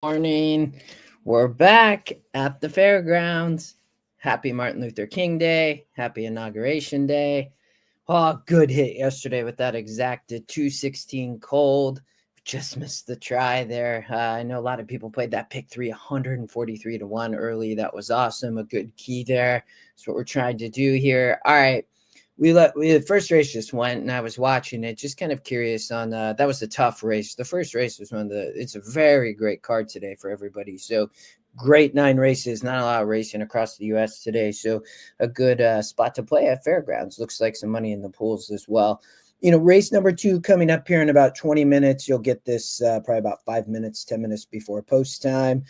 Morning. We're back at the fairgrounds. Happy Martin Luther King Day. Happy Inauguration Day. Oh, good hit yesterday with that exacted 216 cold. Just missed the try there. I know a lot of people played that pick 3 143 to 1 early. That was awesome. A good key there. That's what we're trying to do here. All right. The first race just went and I was watching it, just kind of curious on that was a tough race. The first race was it's a very great card today for everybody. So great 9 races, not a lot of racing across the US today. So a good spot to play at fairgrounds. Looks like some money in the pools as well. Race number 2 coming up here in about 20 minutes. You'll get this probably about 5 minutes, 10 minutes before post time.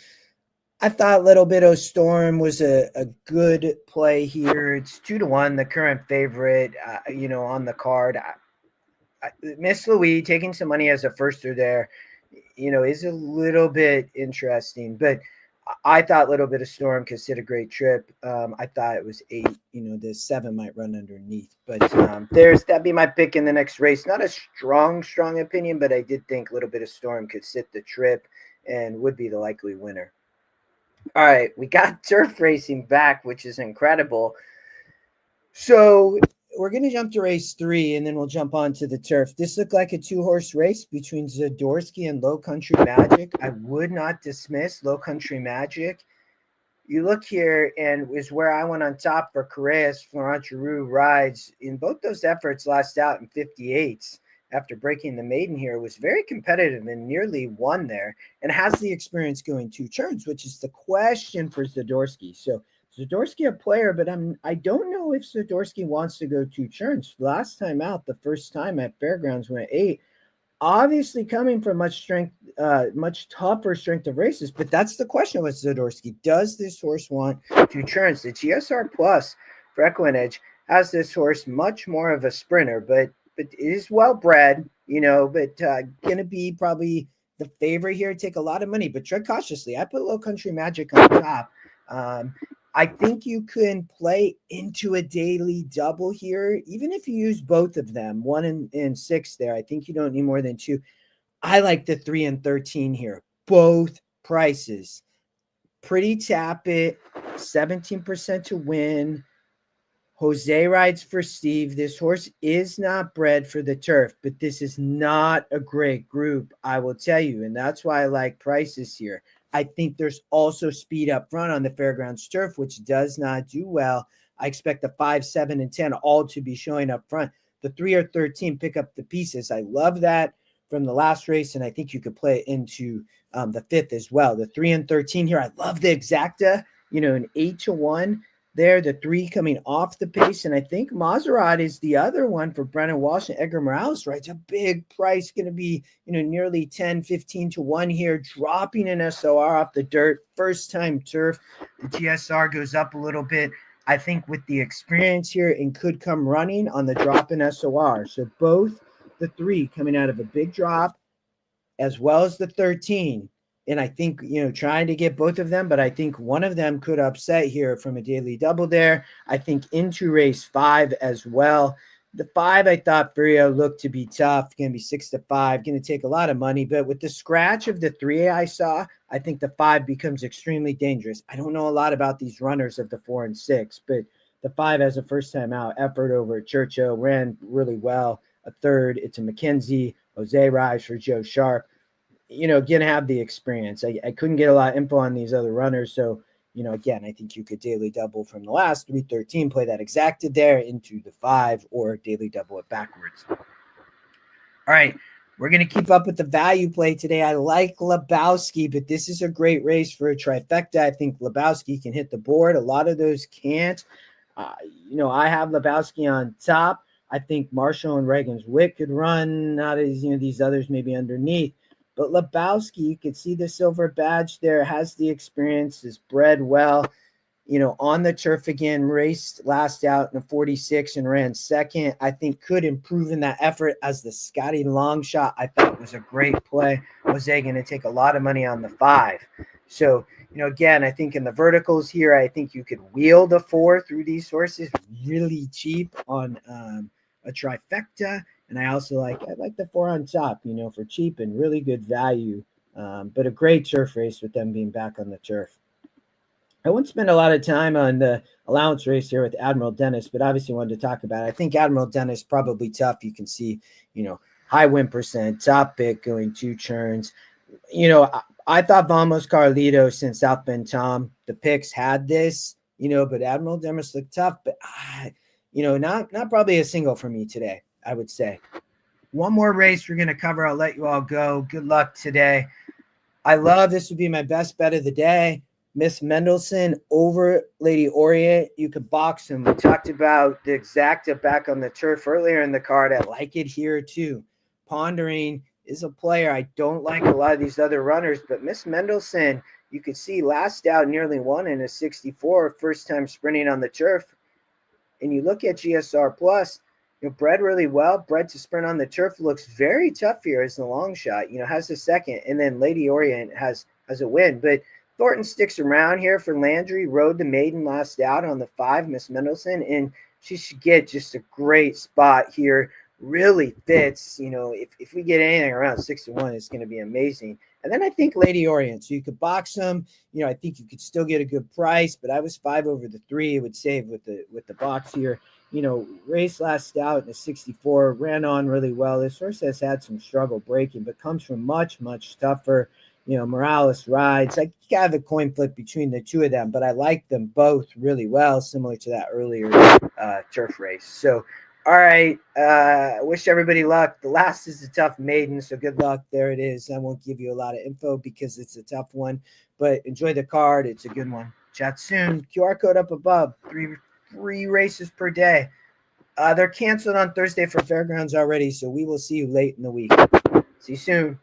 I thought Little Bit of Storm was a good play here. It's 2-1, the current favorite, on the card. Miss Louis taking some money as a firster there, is a little bit interesting. But I thought Little Bit of Storm could sit a great trip. I thought it was 8. The 7 might run underneath. But that'd be my pick in the next race. Not a strong opinion, but I did think Little Bit of Storm could sit the trip and would be the likely winner. All right, we got turf racing back, which is incredible. So we're going to jump to race 3, and then we'll jump on to the turf. This looked like a 2-horse race between Zadorsky and Low Country Magic. I would not dismiss Low Country Magic. You look here, and is where I went on top for Correas. Florent Giroux rides in both those efforts last out in 58s. After breaking the maiden here, was very competitive and nearly won there, and has the experience going 2 turns, which is the question for Zadorsky. So Zadorsky a player, but I don't know if Zadorsky wants to go 2 turns. Last time out, the first time at Fairgrounds went 8. Obviously coming from much tougher strength of races, but that's the question with Zadorsky. Does this horse want 2 turns? The GSR Plus for EquinEdge has this horse much more of a sprinter, but is well bred, but going to be probably the favorite here. Take a lot of money, but tread cautiously. I put Low Country Magic on top. I think you can play into a daily double here, even if you use both of them, 1 and 6 there. I think you don't need more than 2. I like the 3 and 13 here. Both prices. Pretty tap it, 17% to win. Jose rides for Steve. This horse is not bred for the turf, but this is not a great group, I will tell you, and that's why I like prices here. I think there's also speed up front on the Fairgrounds turf, which does not do well. I expect the 5, 7, and 10 all to be showing up front. The 3 or 13 pick up the pieces. I love that from the last race, and I think you could play it into the 5th as well. The 3 and 13 here, I love the exacta, an 8-1. There, the 3 coming off the pace, and I think Maserati is the other one for Brennan Walsh and Edgar Morales, right? It's a big price, going to be, nearly 10, 15 to 1 here, dropping an SOR off the dirt, first time turf. The GSR goes up a little bit, I think, with the experience here, and could come running on the drop in SOR. So both the 3 coming out of a big drop, as well as the 13. And I think, trying to get both of them, but I think one of them could upset here from a daily double there. I think into race 5 as well. The 5, I thought Furio looked to be tough. Going to be 6-5, going to take a lot of money. But with the scratch of the 3 I saw, I think the 5 becomes extremely dangerous. I don't know a lot about these runners of the 4 and 6, but the 5 has a first time out effort over at Churchill, ran really well. A 3rd, it's a McKenzie. Jose rides for Joe Sharp. Again, have the experience. I couldn't get a lot of info on these other runners. So, again, I think you could daily double from the last 313, play that exacted there into the 5, or daily double it backwards. All right. We're going to keep up with the value play today. I like Lebowski, but this is a great race for a trifecta. I think Lebowski can hit the board. A lot of those can't. I have Lebowski on top. I think Marshall and Reagan's Wit could run. Not as, these others maybe underneath. But Lebowski, you can see the silver badge there, has the experience, is bred well, on the turf again, raced last out in a 46 and ran 2nd. I think could improve in that effort as the Scotty long shot. I thought was a great play. Jose going to take a lot of money on the 5. So, again, I think in the verticals here, I think you could wheel the 4 through these horses really cheap on a trifecta. And I also like the 4 on top, for cheap and really good value But a great turf race with them being back on the turf. I won't spend a lot of time on the allowance race here with Admiral Dennis, but obviously wanted to talk about it. I think Admiral Dennis probably tough. You can see, high win percent, top pick going 2 turns. I thought Vamos Carlito since South Bend Tom, the picks had this, but Admiral Dennis looked tough, but not probably a single for me today, I would say. One more race we're going to cover. I'll let you all go. Good luck today. I love this would be my best bet of the day. Miss Mendelssohn over Lady Orient. You could box them. We talked about the exacta back on the turf earlier in the card. I like it here too. Pondering is a player. I don't like a lot of these other runners, but Miss Mendelssohn, you could see last out nearly won in a 64, first time sprinting on the turf. And you look at GSR Plus, bred really well. Bred to sprint on the turf, looks very tough here as the long shot. Has the second, and then Lady Orient has a win. But Thornton sticks around here for Landry. Rode the maiden last out on the 5, Miss Mendelssohn, and she should get just a great spot here. Really fits. If we get anything around 6-1, it's going to be amazing. And then I think Lady Orient. So you could box them. I think you could still get a good price, but I was 5 over the 3. It would save with the box here. Race last out in a 64, ran on really well. This horse has had some struggle breaking, but comes from much, much tougher. Morales rides. I have a coin flip between the two of them, but I like them both really well, similar to that earlier turf race. So, all right. Wish everybody luck. The last is a tough maiden, so good luck. There it is. I won't give you a lot of info because it's a tough one, but enjoy the card. It's a good one. Chat soon. QR code up above. Three races per day. They're canceled on Thursday for Fairgrounds already, so we will see you late in the week. See you soon.